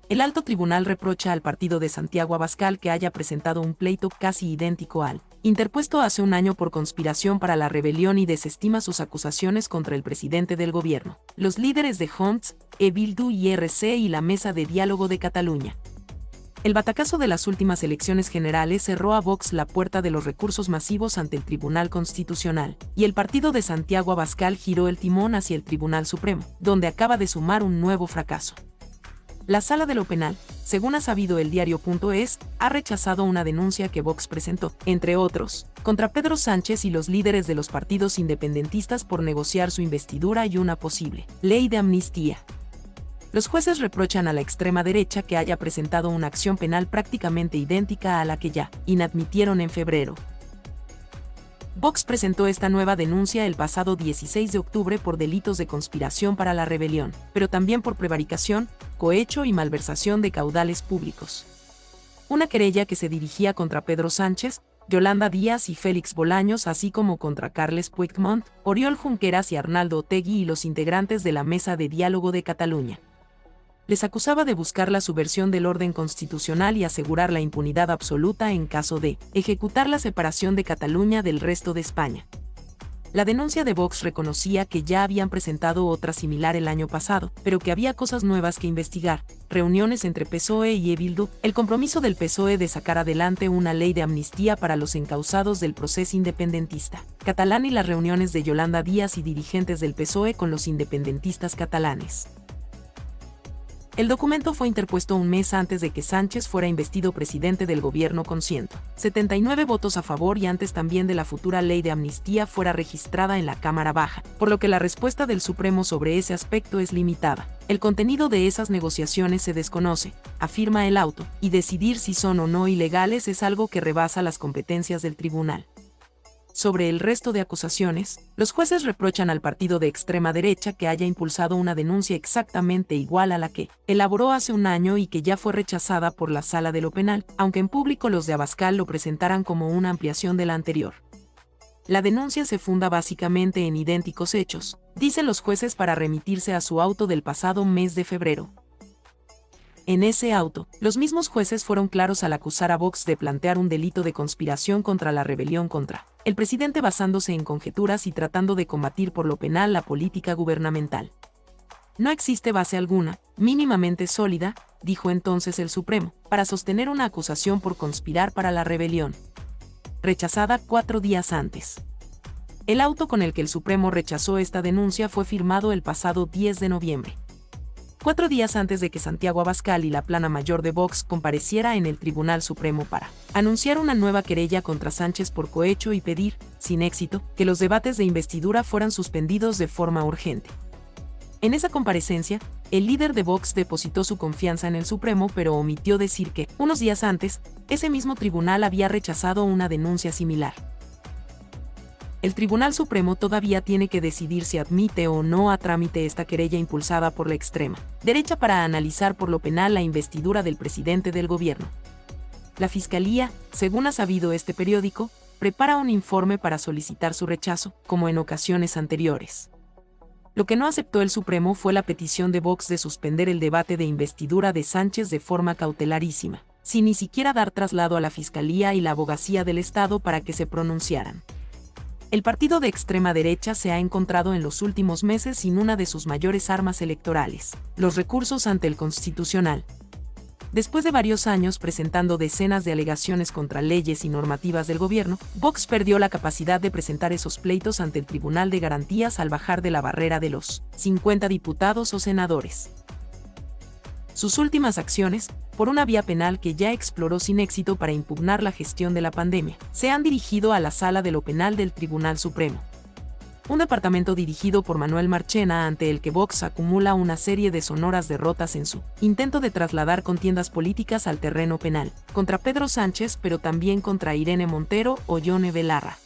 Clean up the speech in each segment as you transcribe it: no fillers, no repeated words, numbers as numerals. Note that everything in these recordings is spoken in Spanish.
El alto tribunal reprocha al partido de Santiago Abascal que haya presentado un pleito casi idéntico al interpuesto hace un año por conspiración para la rebelión y desestima sus acusaciones contra el presidente del gobierno, los líderes de Junts, Bildu y RC y la Mesa de Diálogo de Cataluña. El batacazo de las últimas elecciones generales cerró a Vox la puerta de los recursos masivos ante el Tribunal Constitucional, y el partido de Santiago Abascal giró el timón hacia el Tribunal Supremo, donde acaba de sumar un nuevo fracaso. La Sala de lo Penal, según ha sabido el diario.es, ha rechazado una denuncia que Vox presentó, entre otros, contra Pedro Sánchez y los líderes de los partidos independentistas por negociar su investidura y una posible ley de amnistía. Los jueces reprochan a la extrema derecha que haya presentado una acción penal prácticamente idéntica a la que ya inadmitieron en febrero. Vox presentó esta nueva denuncia el pasado 16 de octubre por delitos de conspiración para la rebelión, pero también por prevaricación, cohecho y malversación de caudales públicos. Una querella que se dirigía contra Pedro Sánchez, Yolanda Díaz y Félix Bolaños, así como contra Carles Puigdemont, Oriol Junqueras y Arnaldo Otegi y los integrantes de la Mesa de Diálogo de Cataluña. Les acusaba de buscar la subversión del orden constitucional y asegurar la impunidad absoluta en caso de ejecutar la separación de Cataluña del resto de España. La denuncia de Vox reconocía que ya habían presentado otra similar el año pasado, pero que había cosas nuevas que investigar, reuniones entre PSOE y Bildu, el compromiso del PSOE de sacar adelante una ley de amnistía para los encausados del proceso independentista catalán y las reuniones de Yolanda Díaz y dirigentes del PSOE con los independentistas catalanes. El documento fue interpuesto un mes antes de que Sánchez fuera investido presidente del gobierno con 179 votos a favor y antes también de la futura ley de amnistía fuera registrada en la Cámara Baja, por lo que la respuesta del Supremo sobre ese aspecto es limitada. El contenido de esas negociaciones se desconoce, afirma el auto, y decidir si son o no ilegales es algo que rebasa las competencias del tribunal. Sobre el resto de acusaciones, los jueces reprochan al partido de extrema derecha que haya impulsado una denuncia exactamente igual a la que elaboró hace un año y que ya fue rechazada por la Sala de lo Penal, aunque en público los de Abascal lo presentaran como una ampliación de la anterior. La denuncia se funda básicamente en idénticos hechos, dicen los jueces para remitirse a su auto del pasado mes de febrero. En ese auto, los mismos jueces fueron claros al acusar a Vox de plantear un delito de conspiración contra la rebelión contra el presidente basándose en conjeturas y tratando de combatir por lo penal la política gubernamental. No existe base alguna, mínimamente sólida, dijo entonces el Supremo, para sostener una acusación por conspirar para la rebelión. Rechazada 4 días antes. El auto con el que el Supremo rechazó esta denuncia fue firmado el pasado 10 de noviembre. 4 días antes de que Santiago Abascal y la plana mayor de Vox compareciera en el Tribunal Supremo para anunciar una nueva querella contra Sánchez por cohecho y pedir, sin éxito, que los debates de investidura fueran suspendidos de forma urgente. En esa comparecencia, el líder de Vox depositó su confianza en el Supremo pero omitió decir que, unos días antes, ese mismo tribunal había rechazado una denuncia similar. El Tribunal Supremo todavía tiene que decidir si admite o no a trámite esta querella impulsada por la extrema derecha para analizar por lo penal la investidura del presidente del gobierno. La Fiscalía, según ha sabido este periódico, prepara un informe para solicitar su rechazo, como en ocasiones anteriores. Lo que no aceptó el Supremo fue la petición de Vox de suspender el debate de investidura de Sánchez de forma cautelarísima, sin ni siquiera dar traslado a la Fiscalía y la Abogacía del Estado para que se pronunciaran. El partido de extrema derecha se ha encontrado en los últimos meses sin una de sus mayores armas electorales, los recursos ante el Constitucional. Después de varios años presentando decenas de alegaciones contra leyes y normativas del gobierno, Vox perdió la capacidad de presentar esos pleitos ante el Tribunal de Garantías al bajar de la barrera de los 50 diputados o senadores. Sus últimas acciones, por una vía penal que ya exploró sin éxito para impugnar la gestión de la pandemia, se han dirigido a la Sala de lo Penal del Tribunal Supremo. Un departamento dirigido por Manuel Marchena ante el que Vox acumula una serie de sonoras derrotas en su intento de trasladar contiendas políticas al terreno penal, contra Pedro Sánchez pero también contra Irene Montero o Yone Belarra.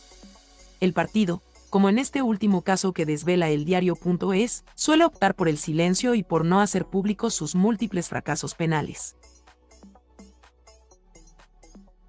El partido, como en este último caso que desvela el diario.es, suele optar por el silencio y por no hacer públicos sus múltiples fracasos penales.